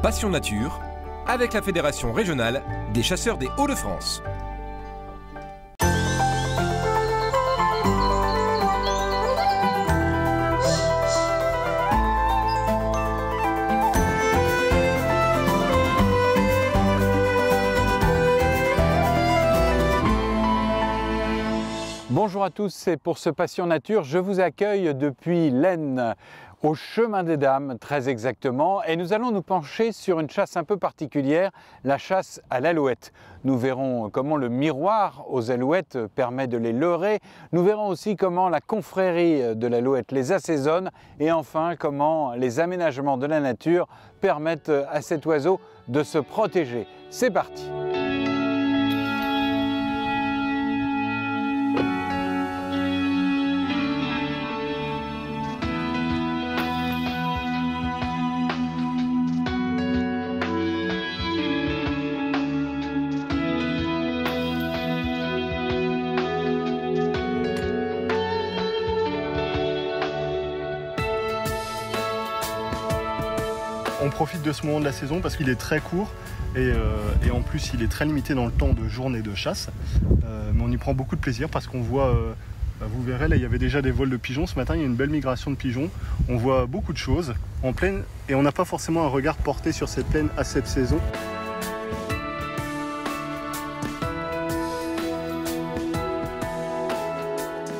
Passion Nature, avec la Fédération régionale des chasseurs des Hauts-de-France. Bonjour à tous, et pour ce Passion Nature, je vous accueille depuis l'Aisne, au Chemin des Dames très exactement, et nous allons nous pencher sur une chasse un peu particulière, la chasse à l'alouette. Nous verrons comment le miroir aux alouettes permet de les leurrer, nous verrons aussi comment la confrérie de l'alouette les assaisonne, et enfin comment les aménagements de la nature permettent à cet oiseau de se protéger. C'est parti! On profite de ce moment de la saison parce qu'il est très court et en plus il est très limité dans le temps de journée de chasse. Mais on y prend beaucoup de plaisir parce qu'on voit, vous verrez là il y avait déjà des vols de pigeons. Ce matin il y a une belle migration de pigeons. On voit beaucoup de choses en plaine et on n'a pas forcément un regard porté sur cette plaine à cette saison.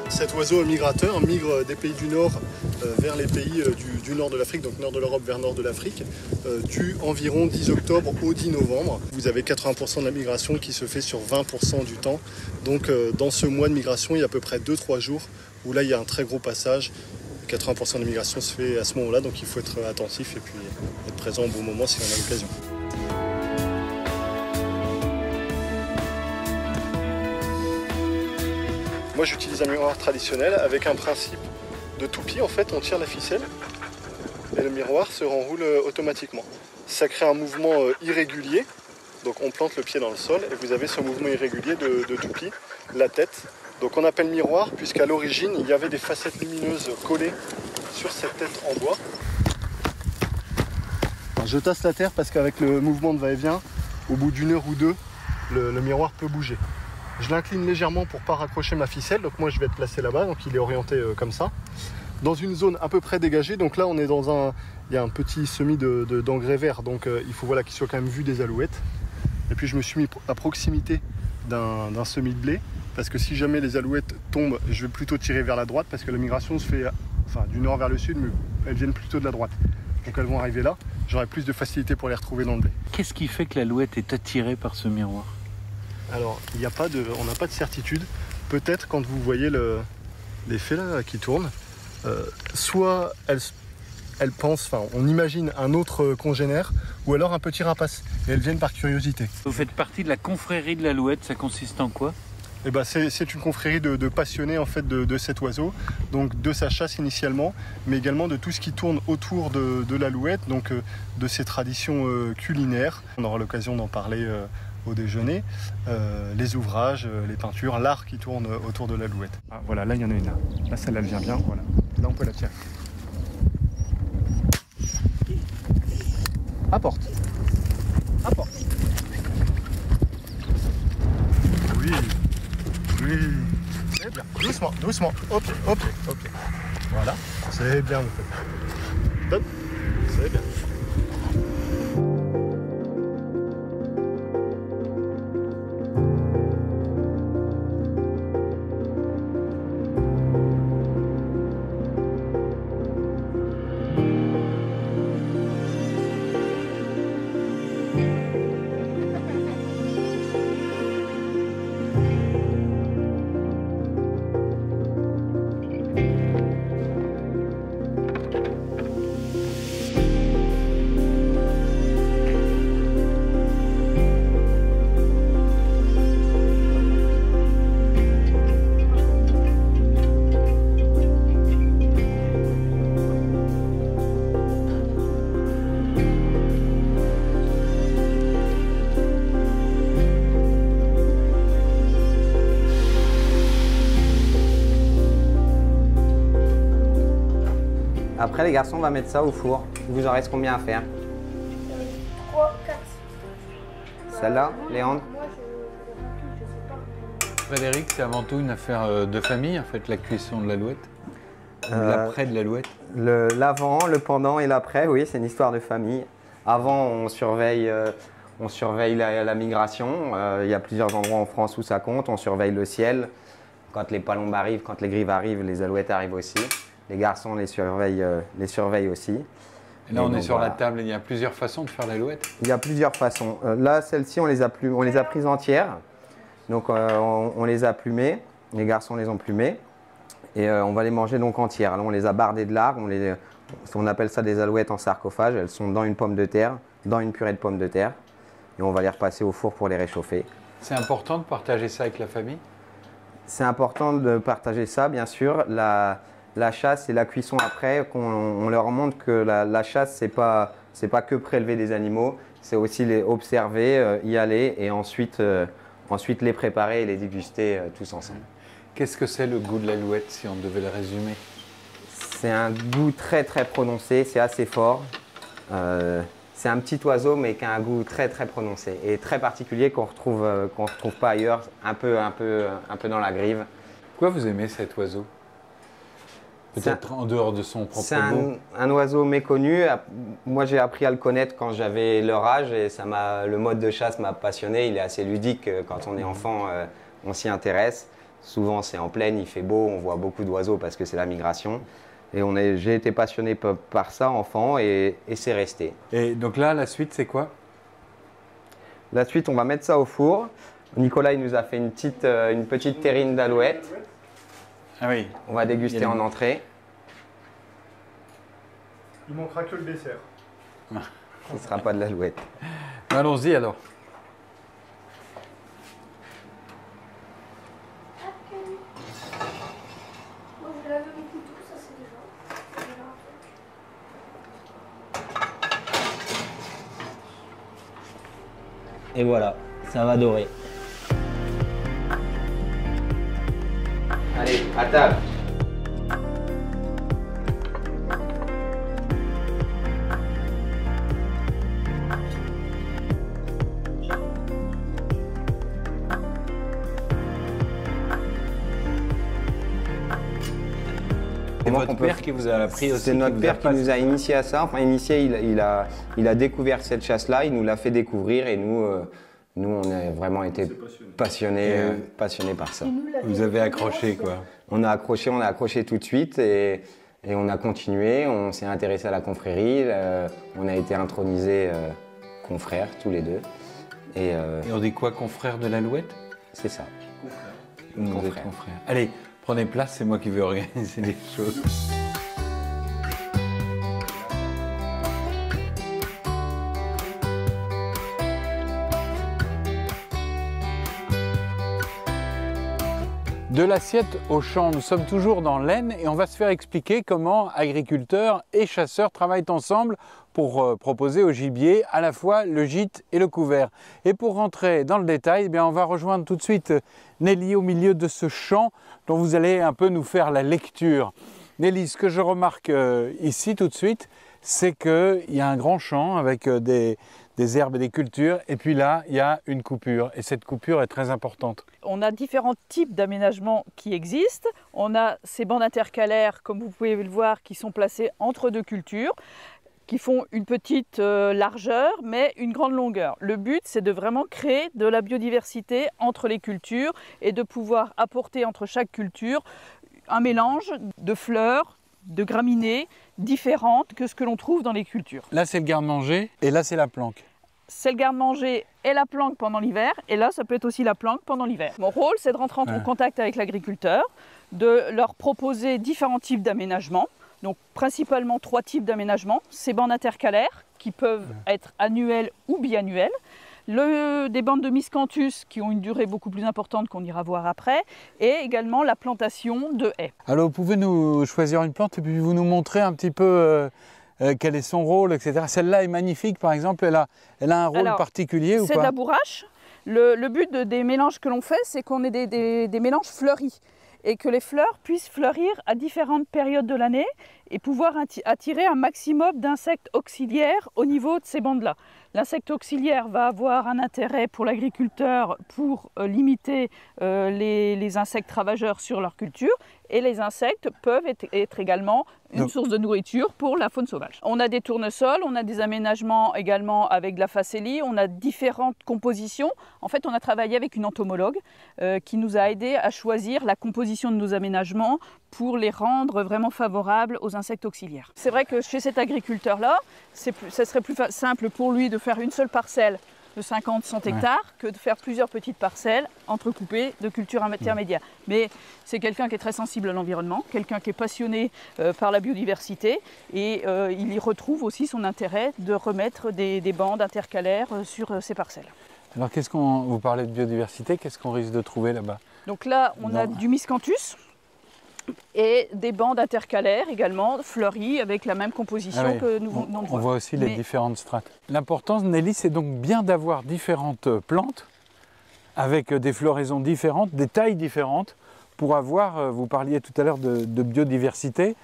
Cet oiseau migrateur migre des pays du Nord vers les pays du nord de l'Afrique, donc nord de l'Europe vers nord de l'Afrique, du environ 10 octobre au 10 novembre. Vous avez 80% de la migration qui se fait sur 20% du temps. Donc dans ce mois de migration, il y a à peu près 2-3 jours où là il y a un très gros passage. 80% de la migration se fait à ce moment-là, donc il faut être attentif et puis être présent au bon moment si on a l'occasion. Moi j'utilise un miroir traditionnel avec un principe de toupie. En fait on tire la ficelle et le miroir se renroule automatiquement. Ça crée un mouvement irrégulier, donc on plante le pied dans le sol et vous avez ce mouvement irrégulier de toupie, la tête. Donc on appelle miroir puisqu'à l'origine il y avait des facettes lumineuses collées sur cette tête en bois. Alors, je tasse la terre parce qu'avec le mouvement de va-et-vient, au bout d'une heure ou deux, le miroir peut bouger. Je l'incline légèrement pour ne pas raccrocher ma ficelle, donc moi je vais être placé là-bas, donc il est orienté comme ça. Dans une zone à peu près dégagée, donc là on est dans il y a un petit semis d'engrais vert, donc il faut qu'il soit quand même vu des alouettes. Et puis je me suis mis à proximité d'un semis de blé, parce que si jamais les alouettes tombent, je vais plutôt tirer vers la droite, parce que la migration se fait du nord vers le sud, mais elles viennent plutôt de la droite. Donc elles vont arriver là, j'aurai plus de facilité pour les retrouver dans le blé. Qu'est-ce qui fait que l'alouette est attirée par ce miroir ? Alors, on n'a pas de certitude. Peut-être quand vous voyez les fées là, qui tournent, soit elles pensent, on imagine un autre congénère, ou alors un petit rapace. Et elles viennent par curiosité. Vous faites partie de la confrérie de l'alouette, ça consiste en quoi ? Eh ben, c'est une confrérie de passionnés en fait, de cet oiseau, donc de sa chasse initialement, mais également de tout ce qui tourne autour de l'alouette, donc de ses traditions culinaires. On aura l'occasion d'en parler au déjeuner, les ouvrages, les peintures, l'art qui tourne autour de l'alouette. Ah, voilà, là il y en a une là. Là celle-là elle vient bien, voilà. Là on peut la tirer. Apporte. Apporte. Oui. Oui. C'est bien. Doucement, doucement. Ok, ok, ok. Voilà. C'est bien mon pote. Donne. C'est bien. Après les garçons, on va mettre ça au four. Il vous en reste combien à faire? Celle-là, Léandre? Frédéric, c'est avant tout une affaire de famille, en fait, la cuisson de l'alouette. L'après de l'alouette. L'avant, le pendant et l'après, oui, c'est une histoire de famille. Avant, on surveille la migration. Il y a plusieurs endroits en France où ça compte. On surveille le ciel. Quand les palombes arrivent, quand les grives arrivent, les alouettes arrivent aussi. Les garçons les surveillent aussi. Et là, on est sur la table, il y a plusieurs façons de faire l'alouette. Il y a plusieurs façons. Là, celle-ci, on les a prises entières. Donc, on les a plumées. Les garçons les ont plumées. Et on va les manger donc entières. Là, on les a bardées de lard. On appelle ça des alouettes en sarcophage. Elles sont dans une pomme de terre, dans une purée de pommes de terre. Et on va les repasser au four pour les réchauffer. C'est important de partager ça avec la famille? C'est important de partager ça, bien sûr. La chasse et la cuisson après, on leur montre que la chasse, c'est pas que prélever des animaux, c'est aussi les observer, y aller et ensuite les préparer et les déguster tous ensemble. Qu'est-ce que c'est le goût de l'alouette, si on devait le résumer? C'est un goût très très prononcé, c'est assez fort. C'est un petit oiseau mais qui a un goût très très prononcé et très particulier qu'on retrouve pas ailleurs, un peu dans la grive. Pourquoi vous aimez cet oiseau? Peut-être en dehors de son propre goût. C'est un oiseau méconnu. Moi, j'ai appris à le connaître quand j'avais leur âge et le mode de chasse m'a passionné. Il est assez ludique. Quand on est enfant, on s'y intéresse. Souvent, c'est en plaine, il fait beau, on voit beaucoup d'oiseaux parce que c'est la migration. Et j'ai été passionné par ça enfant et c'est resté. Et donc là, la suite, c'est quoi? La suite, on va mettre ça au four. Nicolas, il nous a fait une petite terrine d'alouette. Ah oui. On va déguster en entrée. Il manquera que le dessert. Ce ne sera pas de l'alouette. Allons-y alors. Et voilà, ça va dorer. Allez, à table. C'est votre père qui vous a appris aussi? C'est notre père qui nous a initié à ça. Enfin, initié, il a découvert cette chasse-là, il nous l'a fait découvrir et nous, on a vraiment été passionnés par ça. Vous avez accroché quoi? On a accroché tout de suite et on a continué. On s'est intéressé à la confrérie. On a été intronisés confrères tous les deux. Et on dit quoi, confrère de l'alouette? C'est ça. Vous êtes confrères. Allez, prenez place, c'est moi qui vais organiser les choses. De l'assiette au champ, nous sommes toujours dans l'Aisne et on va se faire expliquer comment agriculteurs et chasseurs travaillent ensemble pour proposer au gibier à la fois le gîte et le couvert. Et pour rentrer dans le détail, eh bien, on va rejoindre tout de suite Nelly au milieu de ce champ dont vous allez un peu nous faire la lecture. Nelly, ce que je remarque ici tout de suite, c'est qu'il y a un grand champ avec des herbes et des cultures, et puis là, il y a une coupure, et cette coupure est très importante. On a différents types d'aménagements qui existent. On a ces bandes intercalaires, comme vous pouvez le voir, qui sont placées entre deux cultures, qui font une petite largeur, mais une grande longueur. Le but, c'est de vraiment créer de la biodiversité entre les cultures et de pouvoir apporter entre chaque culture un mélange de fleurs, de graminées différentes que ce que l'on trouve dans les cultures. Là, c'est le garde-manger, et là, c'est la planque. C'est le garde-manger et la planque pendant l'hiver, et là, ça peut être aussi la planque pendant l'hiver. Mon rôle, c'est de rentrer en contact avec l'agriculteur, de leur proposer différents types d'aménagements, donc principalement 3 types d'aménagements, ces bandes intercalaires qui peuvent être annuelles ou biannuelles, des bandes de miscanthus qui ont une durée beaucoup plus importante qu'on ira voir après, et également la plantation de haies. Alors vous pouvez nous choisir une plante et puis vous nous montrer un petit peu quel est son rôle, etc. Celle-là est magnifique par exemple, elle a un rôle particulier ou pas? C'est de la bourrache. Le but des mélanges que l'on fait, c'est qu'on ait des mélanges fleuris et que les fleurs puissent fleurir à différentes périodes de l'année et pouvoir attirer un maximum d'insectes auxiliaires au niveau de ces bandes-là. L'insecte auxiliaire va avoir un intérêt pour l'agriculteur pour limiter les insectes ravageurs sur leur culture, et les insectes peuvent être également une source de nourriture pour la faune sauvage. On a des tournesols, on a des aménagements également avec de la facélie, on a différentes compositions. En fait, on a travaillé avec une entomologue qui nous a aidé à choisir la composition de nos aménagements pour les rendre vraiment favorables aux insectes auxiliaires. C'est vrai que chez cet agriculteur-là, ça serait plus simple pour lui de faire une seule parcelle de 50-100 hectares que de faire plusieurs petites parcelles entrecoupées de cultures intermédiaires. Mais c'est quelqu'un qui est très sensible à l'environnement, quelqu'un qui est passionné par la biodiversité, et il y retrouve aussi son intérêt de remettre des bandes intercalaires sur ces parcelles. Alors vous parlez de biodiversité, qu'est-ce qu'on risque de trouver là-bas? Donc là, on a du miscanthus et des bandes intercalaires également, fleuries, avec la même composition que nous venons de voir. On voit aussi les différentes strates. L'importance, Nelly, c'est donc bien d'avoir différentes plantes avec des floraisons différentes, des tailles différentes, pour avoir, vous parliez tout à l'heure de biodiversité,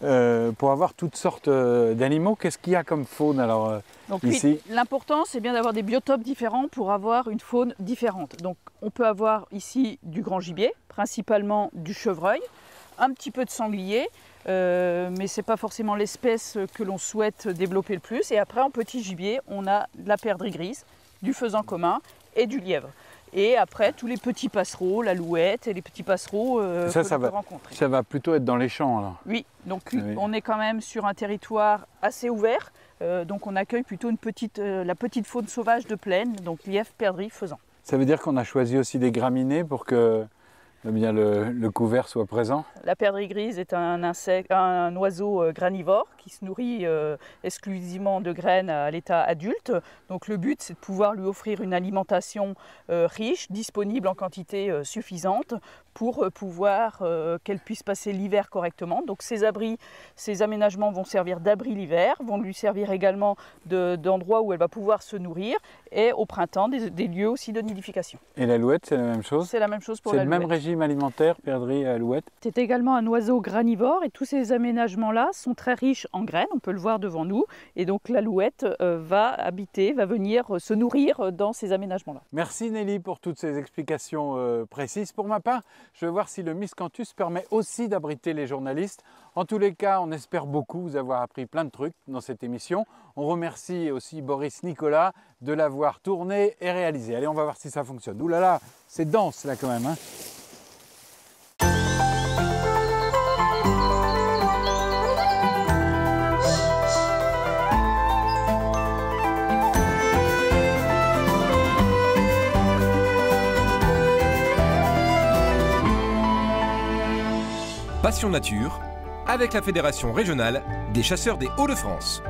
pour avoir toutes sortes d'animaux. Qu'est-ce qu'il y a comme faune alors donc, ici? L'important, c'est bien d'avoir des biotopes différents pour avoir une faune différente. Donc on peut avoir ici du grand gibier, principalement du chevreuil, un petit peu de sanglier, mais ce n'est pas forcément l'espèce que l'on souhaite développer le plus. Et après, en petit gibier, on a de la perdrix grise, du faisan commun et du lièvre. Et après, tous les petits passereaux, l'alouette et les petits passereaux que l'on peut rencontrer. Ça va plutôt être dans les champs alors? Oui, donc on est quand même sur un territoire assez ouvert. Donc on accueille plutôt la petite faune sauvage de plaine, donc lièvre, perdrix, faisan. Ça veut dire qu'on a choisi aussi des graminées pour que bien le couvert soit présent? La perdrix grise est un oiseau granivore qui se nourrit exclusivement de graines à l'état adulte. Donc le but, c'est de pouvoir lui offrir une alimentation riche, disponible en quantité suffisante pour pouvoir qu'elle puisse passer l'hiver correctement. Donc ces aménagements vont servir d'abri l'hiver, vont lui servir également d'endroit où elle va pouvoir se nourrir, et au printemps des lieux aussi de nidification. Et l'alouette, c'est la même chose? C'est la même chose pour l'alouette. C'est le même régime alimentaire, perdrix et alouette? C'est également un oiseau granivore, et tous ces aménagements-là sont très riches en graines, on peut le voir devant nous, et donc l'alouette va venir se nourrir dans ces aménagements-là. Merci Nelly pour toutes ces explications précises. Pour ma part, je vais voir si le miscanthus permet aussi d'abriter les journalistes. En tous les cas, on espère beaucoup vous avoir appris plein de trucs dans cette émission. On remercie aussi Boris Nicolas de l'avoir tourné et réalisé. Allez, on va voir si ça fonctionne. Ouh là là, c'est dense là quand même, hein. Passion Nature, avec la Fédération Régionale des Chasseurs des Hauts-de-France.